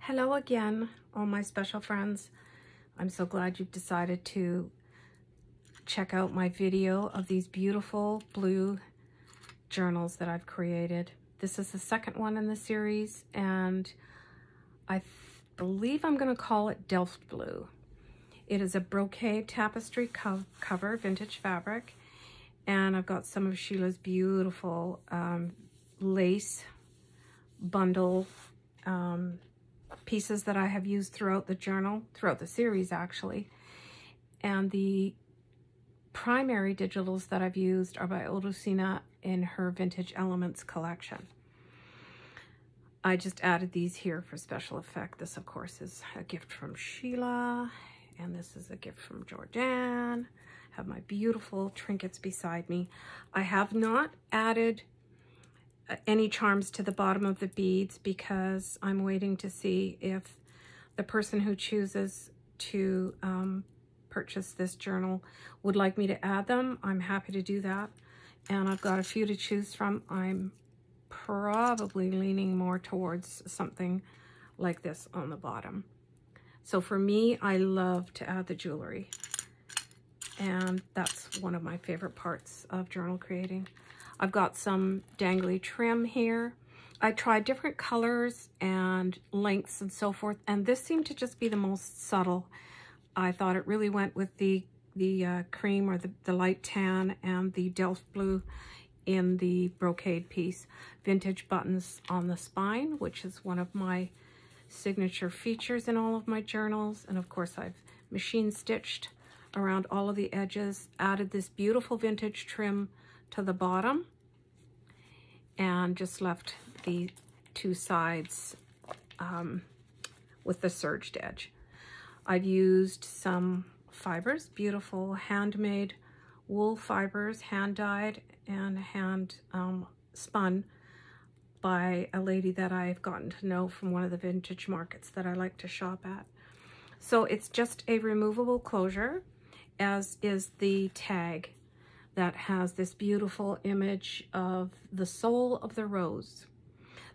Hello again, all my special friends. I'm so glad you've decided to check out my video of these beautiful blue journals that I've created. This is the second one in the series, and I believe I'm going to call it Delft Blue. It is a brocade tapestry cover, vintage fabric, and I've got some of Sheila's beautiful lace bundle pieces that I have used throughout the journal, throughout the series actually. And the primary digitals that I've used are by Odusina in her Vintage Elements collection. I just added these here for special effect. This, of course, is a gift from Sheila, and this is a gift from Jordan. I have my beautiful trinkets beside me. I have not added any charms to the bottom of the beads because I'm waiting to see if the person who chooses to purchase this journal would like me to add them. I'm happy to do that, and I've got a few to choose from. I'm probably leaning more towards something like this on the bottom. So for me, I love to add the jewelry, and that's one of my favorite parts of journal creating. I've got some dangly trim here. I tried different colors and lengths and so forth, and this seemed to just be the most subtle. I thought it really went with the cream or the light tan and the Delft Blue in the brocade piece. Vintage buttons on the spine, which is one of my signature features in all of my journals. And of course, I've machine stitched around all of the edges, added this beautiful vintage trim to the bottom, and just left the two sides with the serged edge. I've used some fibers, beautiful handmade wool fibers, hand dyed and hand spun by a lady that I've gotten to know from one of the vintage markets that I like to shop at. So it's just a removable closure, as is the tag that has this beautiful image of the soul of the rose.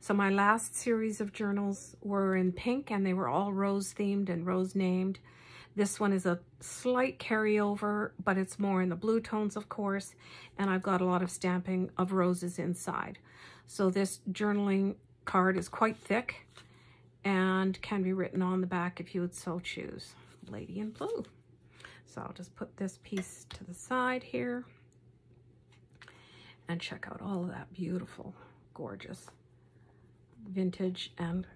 So my last series of journals were in pink, and they were all rose themed and rose named. This one is a slight carryover, but it's more in the blue tones, of course, and I've got a lot of stamping of roses inside. So this journaling card is quite thick and can be written on the back if you would so choose. Lady in blue. So I'll just put this piece to the side here and check out all of that beautiful, gorgeous vintage and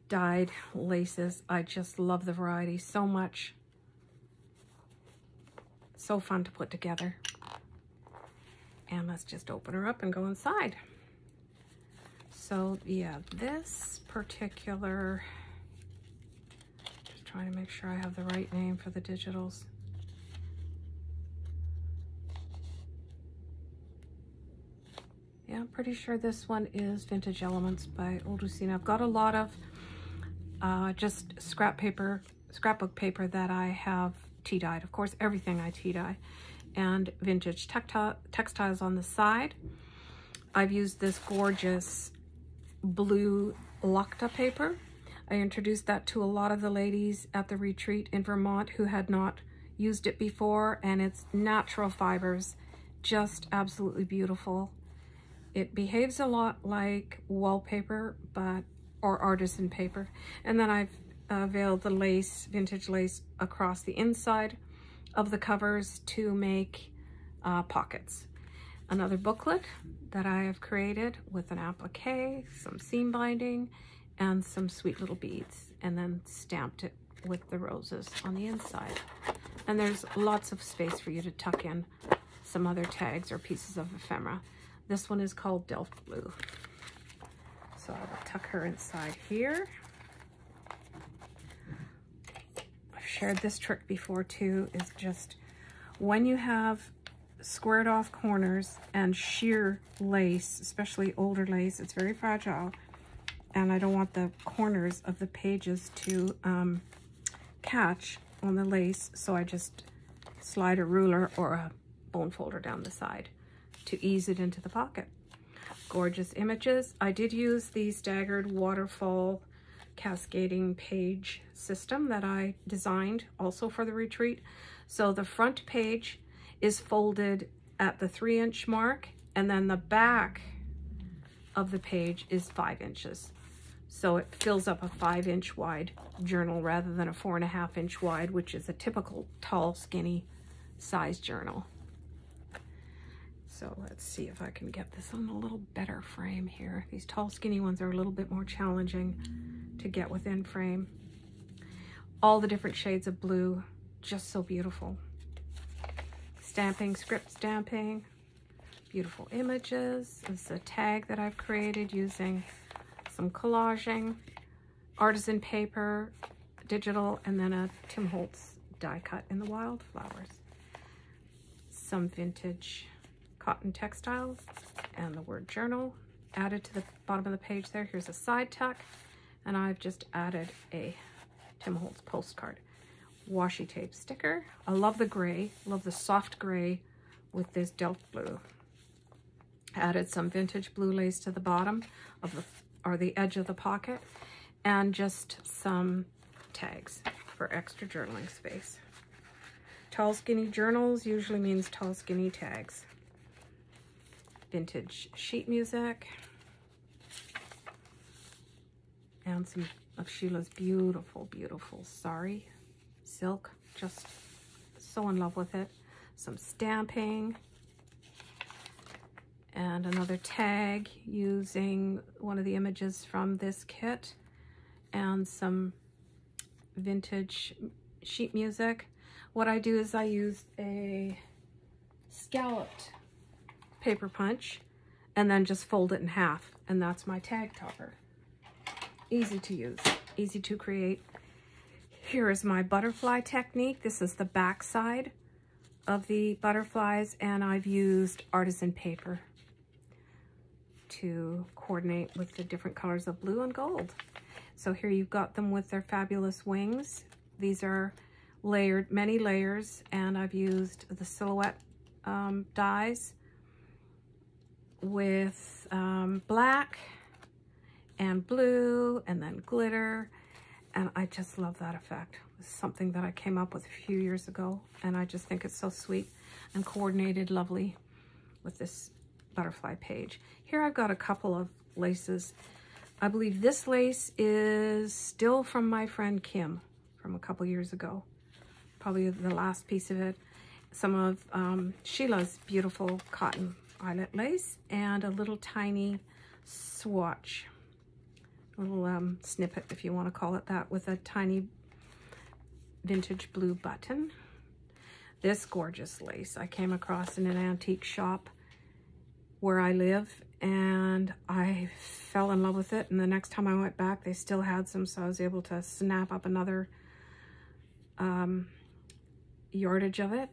dyed laces. I just love the variety so much. So fun to put together. And let's just open her up and go inside. So yeah, this particular, just trying to make sure I have the right name for the digitals. Yeah, I'm pretty sure this one is Vintage Elements by Odusina. I've got a lot of just scrapbook paper that I have tea dyed. Of course, everything I tea dye. And vintage textiles on the side. I've used this gorgeous blue Lacta paper. I introduced that to a lot of the ladies at the retreat in Vermont who had not used it before, and it's natural fibers, just absolutely beautiful. It behaves a lot like wallpaper, or artisan paper. And then I've veiled the lace, vintage lace, across the inside of the covers to make pockets. Another booklet that I have created with an applique, some seam binding, and some sweet little beads, and then stamped it with the roses on the inside. And there's lots of space for you to tuck in some other tags or pieces of ephemera. This one is called Delft Blue. So I will tuck her inside here. I've shared this trick before too, is just when you have squared off corners and sheer lace, especially older lace, it's very fragile, and I don't want the corners of the pages to catch on the lace, so I just slide a ruler or a bone folder down the side to ease it into the pocket. Gorgeous images. I did use the staggered waterfall cascading page system that I designed also for the retreat. So the front page is folded at the 3-inch mark, and then the back of the page is 5 inches. So it fills up a 5-inch wide journal rather than a 4.5-inch wide, which is a typical tall, skinny size journal. So let's see if I can get this on a little better frame here. These tall, skinny ones are a little bit more challenging to get within frame. All the different shades of blue, just so beautiful. Stamping, script stamping, beautiful images. This is a tag that I've created using some collaging, artisan paper, digital, and then a Tim Holtz die cut in the wildflowers. Some vintage cotton textiles and the word journal added to the bottom of the page there. Here's a side tuck, and I've just added a Tim Holtz postcard. Washi tape sticker. I love the gray, love the soft gray with this Delft blue. Added some vintage blue lace to the bottom of the edge of the pocket, and just some tags for extra journaling space. Tall skinny journals usually means tall skinny tags. Vintage sheet music, and some of Sheila's beautiful, beautiful sari silk. Just so in love with it. Some stamping, and another tag using one of the images from this kit, and some vintage sheet music. What I do is I use a scalloped paper punch and then just fold it in half, and that's my tag topper. Easy to use, easy to create. Here is my butterfly technique. This is the back side of the butterflies, and I've used artisan paper to coordinate with the different colors of blue and gold. So here you've got them with their fabulous wings. These are layered, many layers, and I've used the silhouette dies with black and blue and then glitter, and I just love that effect. It's something that I came up with a few years ago, and I just think it's so sweet and coordinated lovely with this butterfly page. Here I've got a couple of laces. I believe this lace is still from my friend Kim from a couple years ago, probably the last piece of it. Some of Sheila's beautiful cotton eyelet lace, and a little tiny swatch, a little snippet if you want to call it that, with a tiny vintage blue button. This gorgeous lace I came across in an antique shop where I live, and I fell in love with it, and the next time I went back they still had some, so I was able to snap up another yardage of it.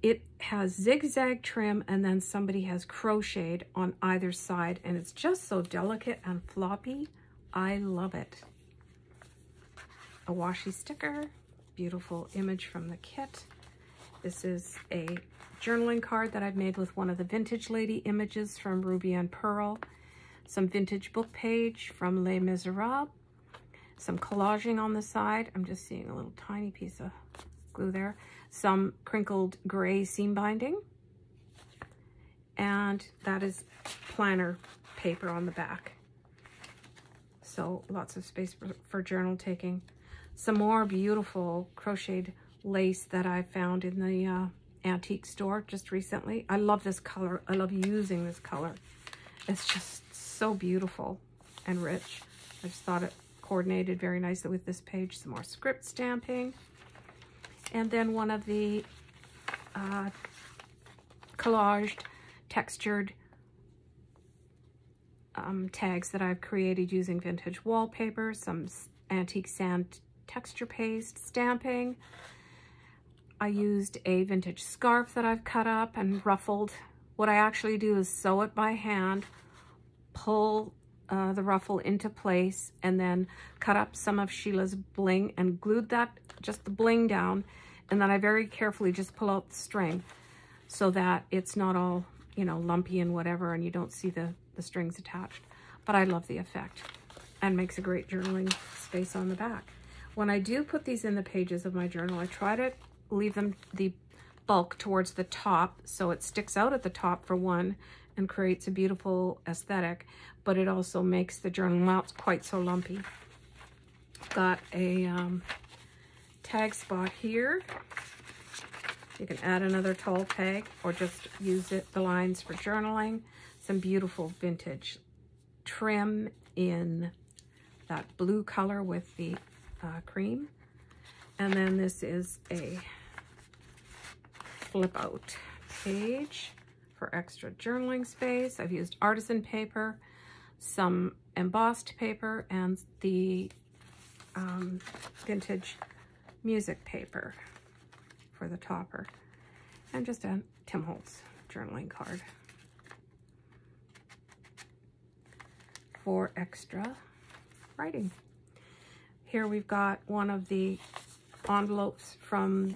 It has zigzag trim, and then somebody has crocheted on either side, and it's just so delicate and floppy. I love it. A washi sticker, beautiful image from the kit. This is a journaling card that I've made with one of the Vintage Lady images from Ruby and Pearl. Some vintage book page from Les Miserables. Some collaging on the side. I'm just seeing a little tiny piece of glue there. Some crinkled gray seam binding, and that is planner paper on the back, so lots of space for journal taking. Some more beautiful crocheted lace that I found in the antique store just recently. I love this color. I love using this color. It's just so beautiful and rich. I just thought it coordinated very nicely with this page. Some more script stamping. And then one of the collaged, textured tags that I've created using vintage wallpaper, some antique sand texture paste stamping. I used a vintage scarf that I've cut up and ruffled. What I actually do is sew it by hand, pull the ruffle into place, and then cut up some of Sheila's bling and glued that, just the bling down, and then I very carefully just pull out the string so that it's not all, you know, lumpy and whatever, and you don't see the the strings attached. But I love the effect and makes a great journaling space on the back. When I do put these in the pages of my journal, I try to leave them the bulk towards the top so it sticks out at the top for one and creates a beautiful aesthetic, but it also makes the journal not quite so lumpy. Got a tag spot here. You can add another tall tag or just use the lines for journaling. Some beautiful vintage trim in that blue color with the cream. And then this is a flip out page for extra journaling space. I've used artisan paper, some embossed paper, and the vintage music paper for the topper, and just a Tim Holtz journaling card for extra writing. Here we've got one of the envelopes from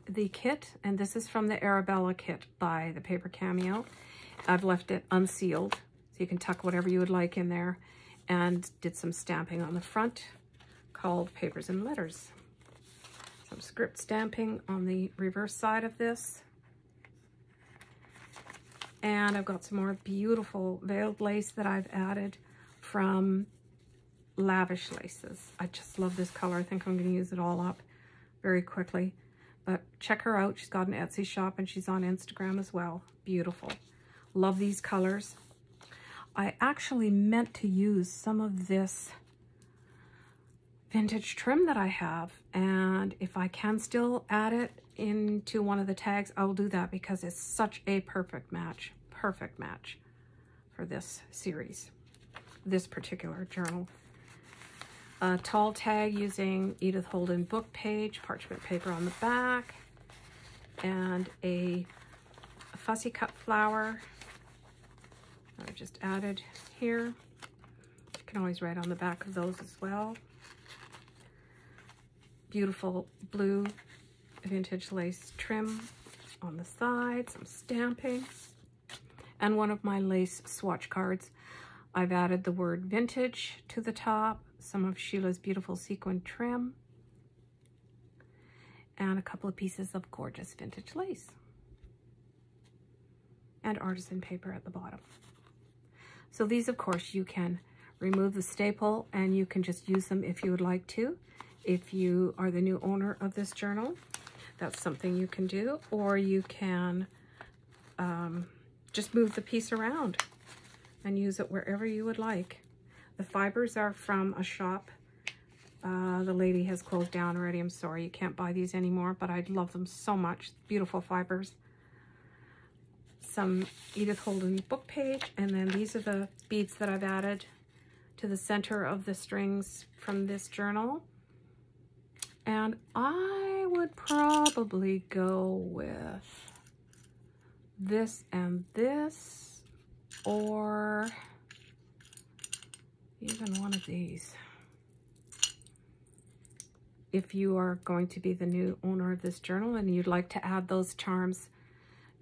the kit, and this is from the Arabella kit by the Paper Cameo. I've left it unsealed, so you can tuck whatever you would like in there, and did some stamping on the front called Papers and Letters. Some script stamping on the reverse side of this. And I've got some more beautiful veiled lace that I've added from Lavish Laces. I just love this color. I think I'm going to use it all up very quickly. But check her out. She's got an Etsy shop and she's on Instagram as well. Beautiful. Love these colors. I actually meant to use some of this vintage trim that I have, and if I can still add it into one of the tags, I will do that because it's such a perfect match for this series, this particular journal. A tall tag using Edith Holden book page, parchment paper on the back, and a fussy cut flower I just added here. You can always write on the back of those as well. Beautiful blue vintage lace trim on the side, some stamping, and one of my lace swatch cards. I've added the word vintage to the top, some of Sheila's beautiful sequin trim, and a couple of pieces of gorgeous vintage lace, and artisan paper at the bottom. So these, of course, you can remove the staple and you can just use them if you would like to. If you are the new owner of this journal, that's something you can do, or you can just move the piece around and use it wherever you would like. The fibers are from a shop. The lady has closed down already. I'm sorry you can't buy these anymore, but I love them so much. Beautiful fibers. Some Edith Holden book page, and then these are the beads that I've added to the center of the strings from this journal. And I would probably go with this and this, or even one of these. If you are going to be the new owner of this journal and you'd like to add those charms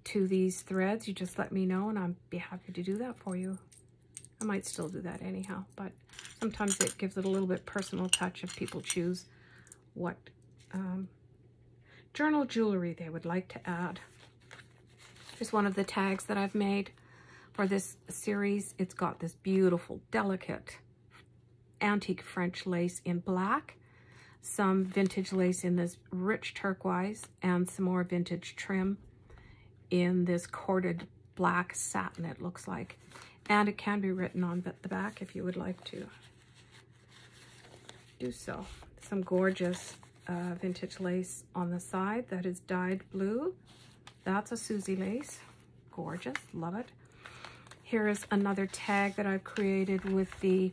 to these threads, you just let me know and I'd be happy to do that for you. I might still do that anyhow, but sometimes it gives it a little bit personal touch if people choose what journal jewelry they would like to add. Here's one of the tags that I've made for this series. It's got this beautiful, delicate, antique French lace in black, some vintage lace in this rich turquoise, and some more vintage trim in this corded black satin, it looks like. And it can be written on the back if you would like to do so. Some gorgeous vintage lace on the side that is dyed blue. That's a Susie lace. Gorgeous, love it. Here is another tag that I've created with the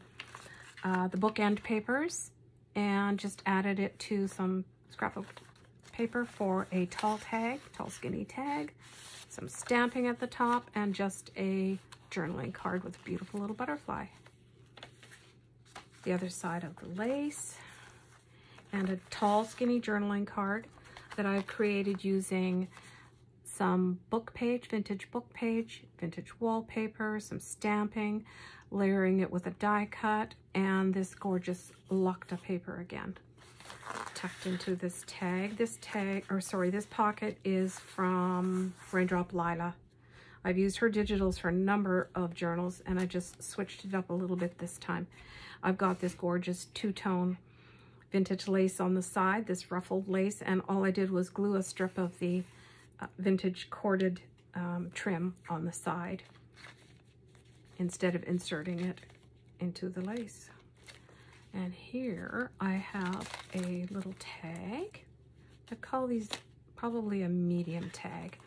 bookend papers, and just added it to some scrapbook paper for a tall tag, tall skinny tag, some stamping at the top, and just a journaling card with a beautiful little butterfly. The other side of the lace, and a tall skinny journaling card that I've created using some book page, vintage wallpaper, some stamping, layering it with a die cut, and this gorgeous Locta paper again. Tucked into this tag. This pocket is from Raindrop Lila. I've used her digitals for a number of journals, and I just switched it up a little bit this time. I've got this gorgeous two-tone vintage lace on the side, this ruffled lace, and all I did was glue a strip of the vintage corded trim on the side instead of inserting it into the lace. And here I have a little tag. I call these probably a medium tag,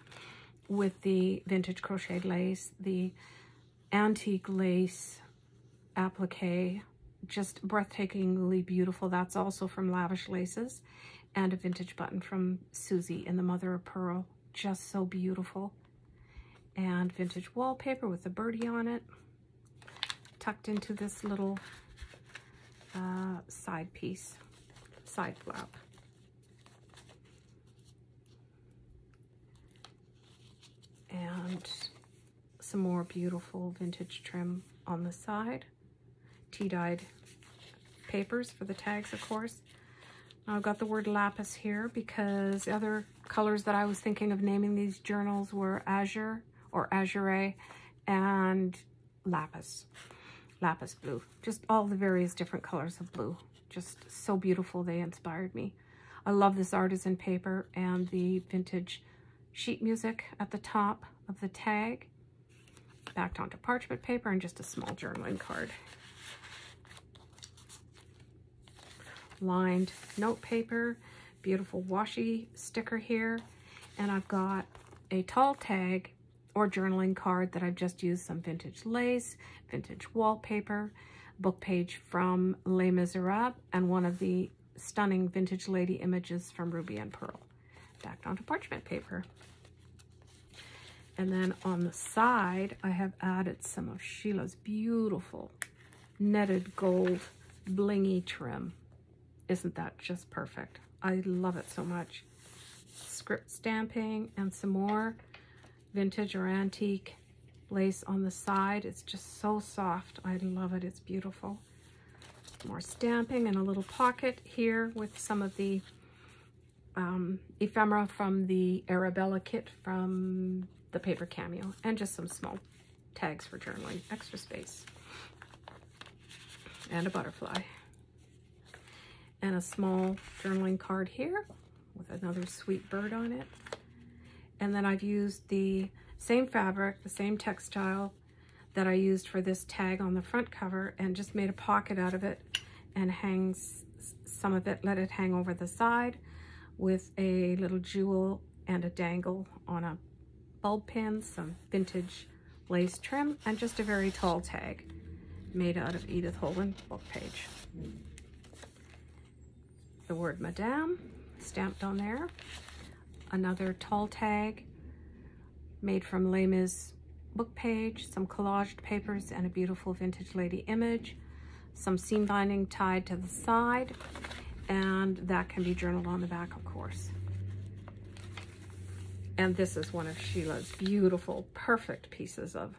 with the vintage crocheted lace, the antique lace applique, just breathtakingly beautiful. That's also from Lavish Laces, and a vintage button from Susie in the Mother of Pearl, just so beautiful. And vintage wallpaper with a birdie on it, tucked into this little side piece, side flap. And some more beautiful vintage trim on the side. Tea-dyed papers for the tags, of course. I've got the word lapis here because the other colors that I was thinking of naming these journals were azure or azure and lapis blue. Just all the various different colors of blue. Just so beautiful, they inspired me. I love this artisan paper and the vintage sheet music at the top of the tag, backed onto parchment paper, and just a small journaling card. Lined note paper, beautiful washi sticker here, and I've got a tall tag or journaling card that I've just used some vintage lace, vintage wallpaper, book page from Les Miserables, and one of the stunning vintage lady images from Ruby and Pearl, backed onto parchment paper. And then on the side, I have added some of Sheila's beautiful netted gold blingy trim. Isn't that just perfect? I love it so much. Script stamping and some more vintage or antique lace on the side. It's just so soft. I love it. It's beautiful. More stamping and a little pocket here with some of the ephemera from the Arabella kit from the paper cameo, and just some small tags for journaling, extra space, and a butterfly, and a small journaling card here with another sweet bird on it. And then I've used the same fabric, the same textile that I used for this tag on the front cover, and just made a pocket out of it and hangs some of it, let it hang over the side with a little jewel and a dangle on a bulb pin, some vintage lace trim, and just a very tall tag made out of Edith Holden book page. The word Madame stamped on there. Another tall tag made from Les Mis book page, some collaged papers, and a beautiful vintage lady image. Some seam binding tied to the side, and that can be journaled on the back, of course. And this is one of Sheila's beautiful, perfect pieces of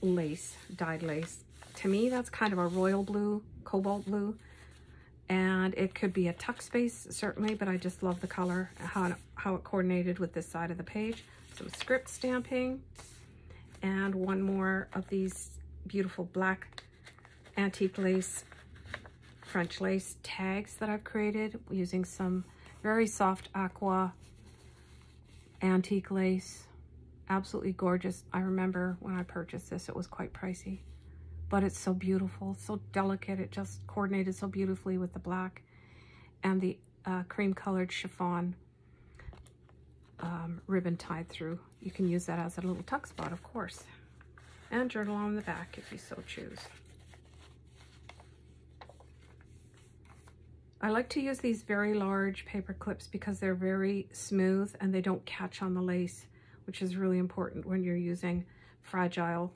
lace, dyed lace. To me, that's kind of a royal blue, cobalt blue, and it could be a tuck space, certainly, but I just love the color, how it coordinated with this side of the page. Some script stamping, and one more of these beautiful black antique lace, French lace tags that I've created using some very soft aqua antique lace. Absolutely gorgeous. I remember when I purchased this, it was quite pricey, but it's so beautiful, so delicate. It just coordinated so beautifully with the black and the cream colored chiffon ribbon tied through. You can use that as a little tuck spot, of course, and journal on the back if you so choose. I like to use these very large paper clips because they're very smooth and they don't catch on the lace, which is really important when you're using fragile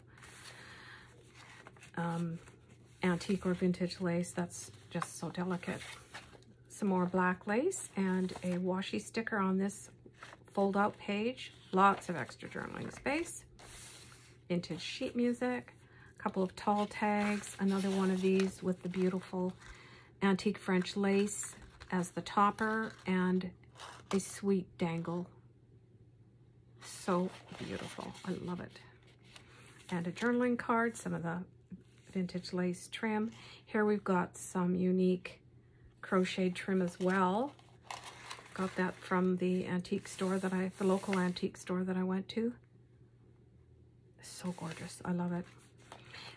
antique or vintage lace. That's just so delicate. Some more black lace and a washi sticker on this fold-out page, lots of extra journaling space, vintage sheet music, a couple of tall tags, another one of these with the beautiful antique French lace as the topper, and a sweet dangle. So beautiful. I love it. And a journaling card, some of the vintage lace trim. Here we've got some unique crocheted trim as well. Got that from the antique store that the local antique store that I went to. So gorgeous. I love it.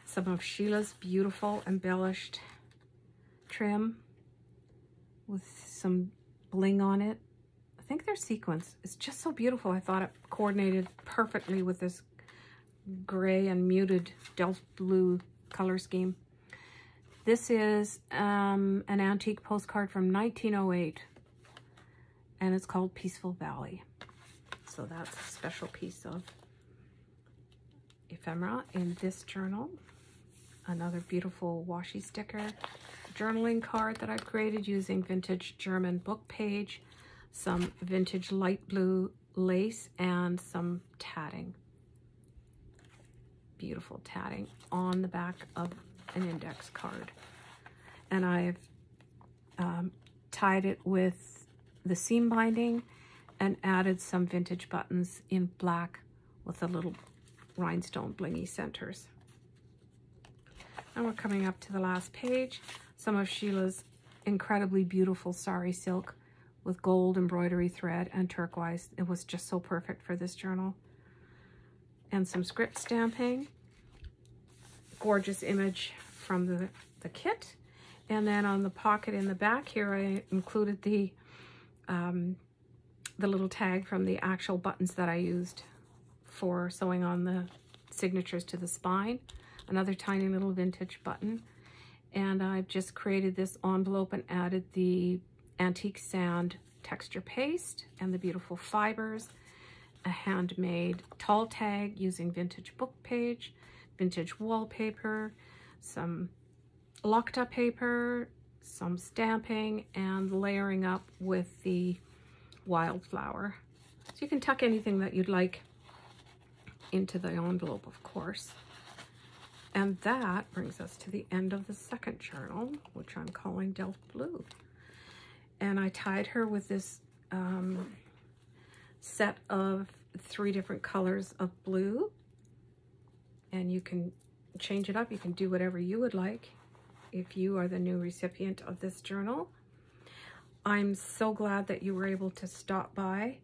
Some of Sheila's beautiful embellished trim with some bling on it. I think they're sequins. It's just so beautiful. I thought it coordinated perfectly with this gray and muted Delft blue color scheme. This is an antique postcard from 1908, and it's called Peaceful Valley. So that's a special piece of ephemera in this journal. Another beautiful washi sticker, journaling card that I've created using vintage German book page, some vintage light blue lace, and some tatting. Beautiful tatting on the back of an index card. And I've tied it with the seam binding and added some vintage buttons in black with the little rhinestone blingy centers. And we're coming up to the last page. Some of Sheila's incredibly beautiful sari silk with gold embroidery thread and turquoise. It was just so perfect for this journal. And some script stamping. Gorgeous image from the kit. And then on the pocket in the back here, I included the little tag from the actual buttons that I used for sewing on the signatures to the spine. Another tiny little vintage button. And I've just created this envelope and added the antique sand texture paste and the beautiful fibers, a handmade tall tag using vintage book page, vintage wallpaper, some locked up paper, some stamping, and layering up with the wildflower. So you can tuck anything that you'd like into the envelope, of course. And that brings us to the end of the second journal, which I'm calling Delft Blue. And I tied her with this set of 3 different colors of blue. And you can change it up. You can do whatever you would like if you are the new recipient of this journal. I'm so glad that you were able to stop by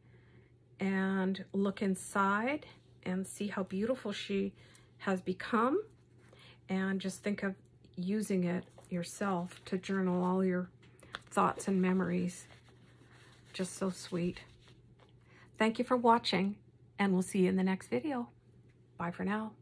and look inside and see how beautiful she has become. And just think of using it yourself to journal all your thoughts and memories. Just so sweet. Thank you for watching, and we'll see you in the next video. Bye for now.